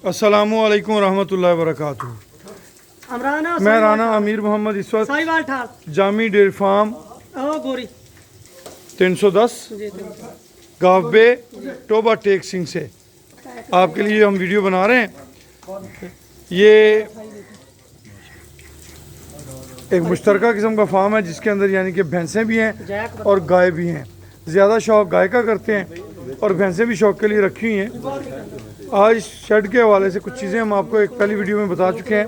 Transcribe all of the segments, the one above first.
अस्सलामुअलैकुम रहमतुल्लाहि वबरकातुहू। मैं राना अमीर मोहम्मद इस वक्त जामी डेयरी फार्म 310 गावबे टोबा टेक सिंह से आपके लिए हम वीडियो बना रहे हैं। ये एक मुश्तरका किस्म का फार्म है जिसके अंदर यानी कि भैंसें भी हैं और गाय भी हैं। ज़्यादा शौक गाय का करते हैं और भैंसें भी शौक के लिए रखी हुई हैं। आज शेड के हवाले से कुछ चीज़ें हम आपको एक पहली वीडियो में बता चुके हैं,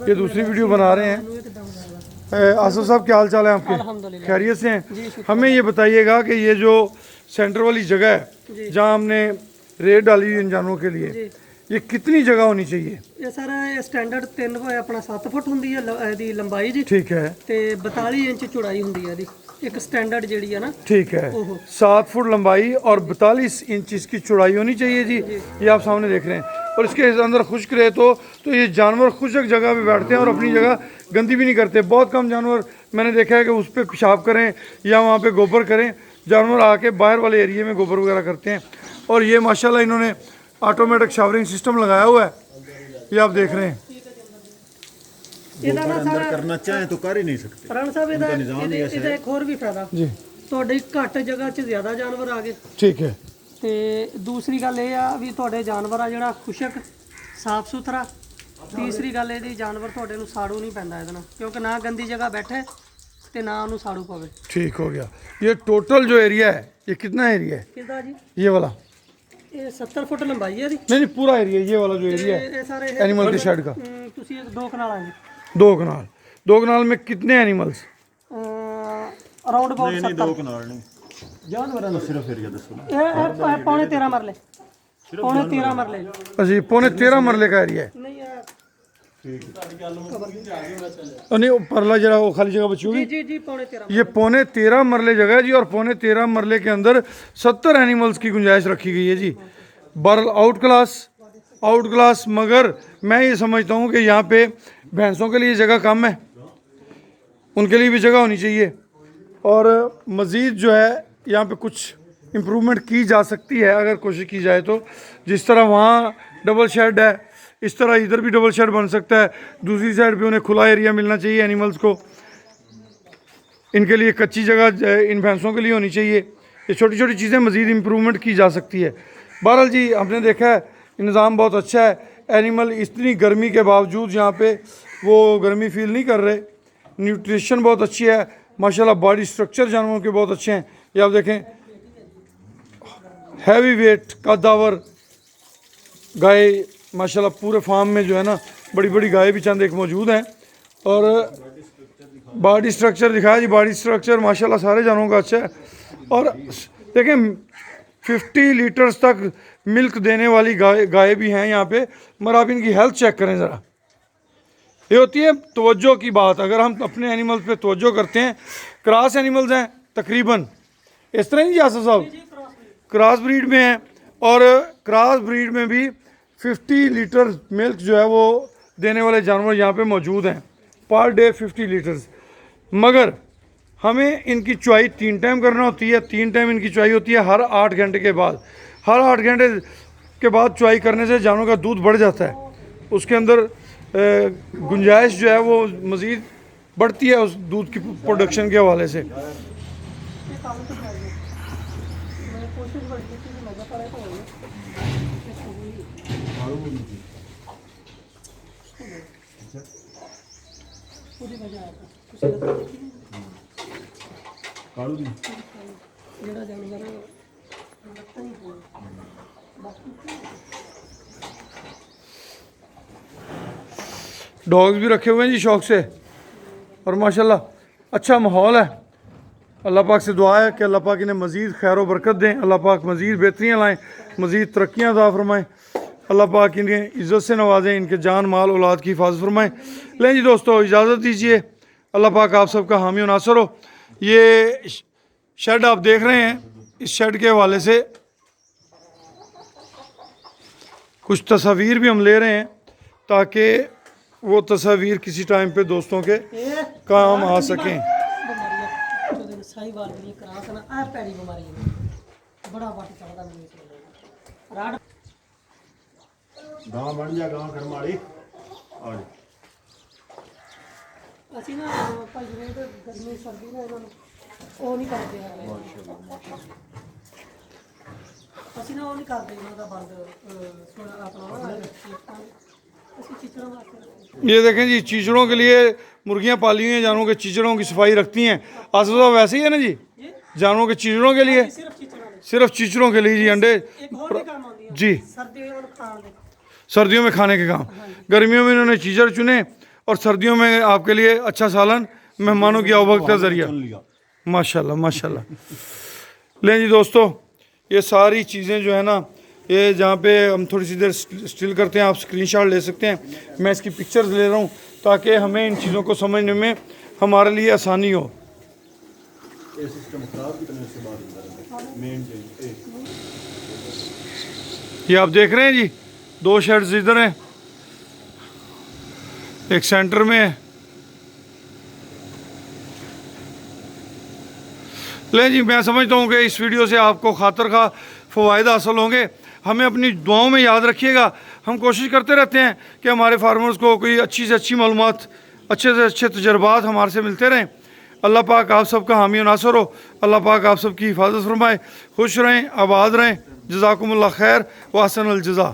ये दूसरी वीडियो बना रहे हैं। आसिफ साहब क्या हाल चाल है आपके? खैरियत से हैं? हमें ये बताइएगा कि ये जो सेंटर वाली जगह है जहाँ हमने रेत डाली हुई इन जानवरों के लिए, ये कितनी जगह होनी चाहिए? ये सर स्टैंडर्ड 3 अपना 7 फुट ਹੁੰਦੀ ਹੈ ਇਹਦੀ ਲੰਬਾਈ ਜੀ। ठीक है। ਤੇ 42 ਇੰਚ ਚੌੜਾਈ ਹੁੰਦੀ ਹੈ ਇਹਦੀ एक स्टैंडर्ड ਜਿਹੜੀ है ना। ठीक है, 7 फुट लंबाई और 42 इंच इसकी चौड़ाई होनी चाहिए जी। ये आप सामने देख रहे हैं। और इसके अंदर खुश्क रहे तो ये जानवर खुशक जगह पे बैठते हैं और अपनी जगह गंदी भी नहीं करते। बहुत कम जानवर मैंने देखा है कि उस पर पेशाब करें या वहाँ पे गोबर करें, जानवर आके बाहर वाले एरिए में गोबर वगैरह करते हैं। और ये माशाल्लाह इन्होंने ऑटोमेटिक शावरिंग सिस्टम लगाया हुआ है, ये आप देख रहे हैं। अंदर करना चाहें तो कर ही नहीं सकते। राणा साहब ਇਹਦਾ ਇੱਕ ਹੋਰ ਵੀ ਫਾਇਦਾ जी ਤੁਹਾਡੀ ਘੱਟ ਜਗ੍ਹਾ 'ਚ ਜ਼ਿਆਦਾ ਜਾਨਵਰ ਆ ਗਏ। ठीक है। ਤੇ ਦੂਸਰੀ ਗੱਲ ਇਹ ਆ ਵੀ ਤੁਹਾਡੇ ਜਾਨਵਰ ਆ ਜਿਹੜਾ ਖੁਸ਼ਕ ਸਾਫ ਸੁਥਰਾ। ਤੀਸਰੀ ਗੱਲ ਇਹਦੀ ਜਾਨਵਰ ਤੁਹਾਡੇ ਨੂੰ ਸਾੜੂ ਨਹੀਂ ਪੈਂਦਾ ਇਹਦੇ ਨਾਲ, ਕਿਉਂਕਿ ਨਾ ਗੰਦੀ ਜਗ੍ਹਾ ਬੈਠੇ ਤੇ ਨਾ ਉਹਨੂੰ ਸਾੜੂ ਪਵੇ। ठीक हो गया। ये टोटल जो एरिया है ये कितना एरिया है? ਕਿੱਦਾਂ ਜੀ? ये वाला ਇਹ 70 ਫੁੱਟ ਲੰਬਾਈ ਹੈ ਇਹਦੀ। नहीं पूरा एरिया, ये वाला जो एरिया है ਇਹ ਸਾਰੇ एनिमल के शेड का। ਤੁਸੀਂ ਇਹ 2 ਕਨਾਲਾਂ ਜੀ। 2 कनाल में कितने एनिमल्स? ਅਰਾਊਂਡ ਅਬਾਊਟ नहीं 70। 2 कनाल नहीं जानवर ना सिर्फ एरिया दसो ना। ਇਹ ਪੌਣੇ 13 ਮਰਲੇ। ਪੌਣੇ 13 मरले। अच्छा, ये पौने 13 मरले का एरिया है। नहीं यार, और नहीं परला जरा वो खाली जगह बची होगी। जी जी पौने 13। ये पौने 13 मरले जगह है जी, और पौने 13 मरले के अंदर 70 एनिमल्स की गुंजाइश रखी गई है जी। बर्ल आउट क्लास। मगर मैं ये समझता हूँ कि यहाँ पे भैंसों के लिए जगह कम है, उनके लिए भी जगह होनी चाहिए। और मज़ीद जो है यहाँ पे कुछ इम्प्रूवमेंट की जा सकती है अगर कोशिश की जाए तो। जिस तरह वहाँ डबल शेड है, इस तरह इधर भी डबल शेड बन सकता है। दूसरी साइड पे उन्हें खुला एरिया मिलना चाहिए एनिमल्स को। इनके लिए कच्ची जगह इन भैंसों के लिए होनी चाहिए। ये छोटी छोटी चीज़ें मज़ीद इम्प्रूवमेंट की जा सकती है। बहरहाल जी हमने देखा है निज़ाम बहुत अच्छा है। एनिमल इतनी गर्मी के बावजूद यहाँ पे वो गर्मी फील नहीं कर रहे। न्यूट्रिशन बहुत अच्छी है माशाल्लाह। बॉडी स्ट्रक्चर जानवरों के बहुत अच्छे हैं। ये आप देखें, हैवी वेट कद्दावर गाय माशाल्लाह पूरे फार्म में जो है ना बड़ी बड़ी गाय भी चंद एक मौजूद हैं। और बॉडी स्ट्रक्चर दिखाया जी, बॉडी स्ट्रक्चर माशाल्लाह सारे जानवरों का अच्छा है। और देखें 50 लीटर्स तक मिल्क देने वाली गाय भी हैं यहाँ पे। मगर आप इनकी हेल्थ चेक करें ज़रा। ये होती है तवज्जो की बात। अगर हम अपने एनिमल्स पे तवज्जो करते हैं, क्रॉस एनिमल्स हैं तकरीबन इस तरह ही आसिफ साहब क्रॉस ब्रीड में हैं, और क्रॉस ब्रीड में भी 50 लीटर मिल्क जो है वो देने वाले जानवर यहाँ पे मौजूद हैं पर डे 50 लीटर्स। मगर हमें इनकी चुआई 3 टाइम करना होती है। 3 टाइम इनकी चुआई होती है हर 8 घंटे के बाद। हर 8 घंटे के बाद चुआई करने से जानवरों का दूध बढ़ जाता है, उसके अंदर गुंजाइश जो है वो मज़ीद बढ़ती है उस दूध की प्रोडक्शन के हवाले से। डॉग्स भी रखे हुए हैं जी शौक से, और माशाल्लाह अच्छा माहौल है। अल्लाह पाक से दुआ है कि अल्लाह पाक इन्हें मज़ीद खैर व बरकत दें। अल्लाह पाक मज़ीद बेहतरियाँ लाएँ, मज़ीद तरक्कियाँ अता फरमाएँ। अल्लाह पाक इन्हें इज़्ज़त से नवाजें, इनके जान माल औलाद की हिफाजत फरमाएँ। लें जी दोस्तों इजाज़त दीजिए। अल्लाह पाक आप सबका हामी व नासर हो। ये शेड आप देख रहे हैं, इस शेड के हवाले से कुछ तस्वीर भी हम ले रहे हैं ताकि वो तस्वीर किसी टाइम पे दोस्तों के काम आ सकें। बड़ा गांव बन जा गांव करमाड़ी आ जा ਅਸੀਂ ਨਾ ਭਾਈ ਜਿਵੇਂ ਤੇ ਗਰਮੀ ਸਰਦੀ ਨਾ ਇਹਨਾਂ ਨੂੰ ਉਹ ਨਹੀਂ ਕਰਦੇ ਹੈਗੇ। ਅਸੀਂ ਨਾ ਉਹ ਨਹੀਂ ਕਰਦੇ ਇਹਨਾਂ ਦਾ ਬੰਦ ਆਪਣਾ ਨਾ ਅਸੀਂ ਚਿਚੜਾਂ ਵਾਸਤੇ ਰੱਖਦੇ ये देखें जी, चीचड़ों के लिए मुर्गियां पाली हुई हैं, जानवरों के चीचड़ों की सफाई रखती हैं। आसफ साहब वैसे ही है ना जी, जी जानवरों के चीचड़ों के लिए, ਸਿਰਫ ਚਿਚੜਾਂ ਦੇ सिर्फ चीचड़ों के लिए जी अंडे ਇੱਕ ਹੋਰ ਵੀ ਕੰਮ ਆਉਂਦੀ ਹੈ जी, ਸਰਦੀਆਂ ਨੂੰ ਖਾਣ ਦੇ सर्दियों में खाने के काम। गर्मियों में इन्होंने चीचड़ चुने और सर्दियों में आपके लिए अच्छा सालन, मेहमानों की आवभगत का जरिया। चुन लिया माशाल्लाह माशाल्लाह। लें जी दोस्तों, ये सारी चीज़ें जो है ना, ये जहाँ पे हम थोड़ी सी देर स्टिल करते हैं, आप स्क्रीनशॉट ले सकते हैं। मैं इसकी पिक्चर्स ले रहा हूँ ताकि हमें इन चीज़ों को समझने में हमारे लिए आसानी हो। ये सिस्टम खराब कितने से बाद अंदर मेंटेन ये आप देख रहे हैं जी, 2 शेड्स इधर हैं, एक सेंटर में है। ले जी, मैं समझता हूँ कि इस वीडियो से आपको खातर खा फ़वायद हासिल होंगे। हमें अपनी दुआओं में याद रखिएगा। हम कोशिश करते रहते हैं कि हमारे फार्मर्स को कोई अच्छी से अच्छी मालूमात, अच्छे से अच्छे तजर्बात हमारे से मिलते रहें। अल्लाह पाक आप सबका हामी और नासर हो। अल्लाह पाक आप सबकी हिफाजत फरमाए। खुश रहें, आबाद रहें। जज़ाकुमुल्लाह खैर व अहसनुल जज़ा।